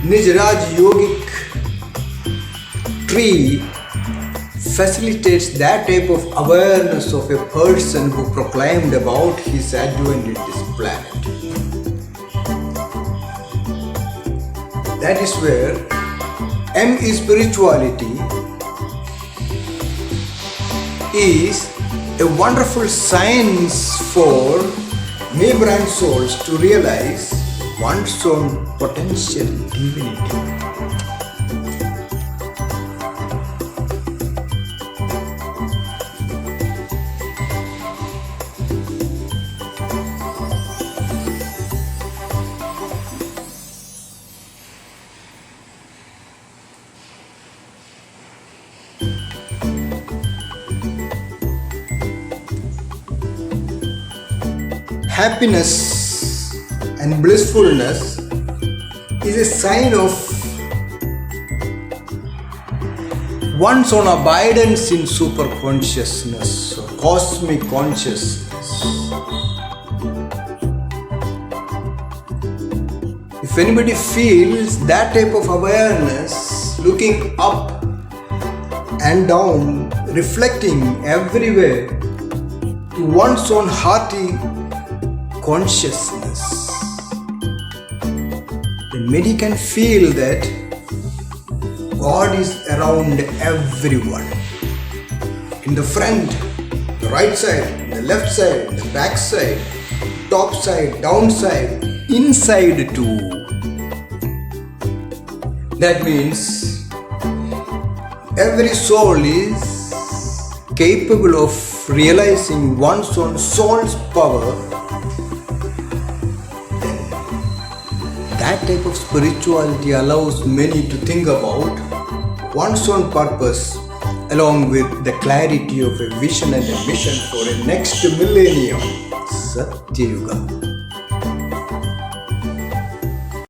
Nij Raj Yogic tree facilitates that type of awareness of a person who proclaimed about his advent in this planet. That is where M is spirituality is a wonderful science for membrane souls to realize one's own potential divinity. Happiness and blissfulness is a sign of one's own abidance in super consciousness or cosmic consciousness. If anybody feels that type of awareness, looking up and down, reflecting everywhere to one's own hearty consciousness, then many can feel that God is around everyone. In the front, the right side, the left side, the back side, top side, down side, inside too. That means every soul is capable of realizing one's own soul's power. That type of spirituality allows many to think about one's own purpose along with the clarity of a vision and a mission for a next millennium, Satyuga.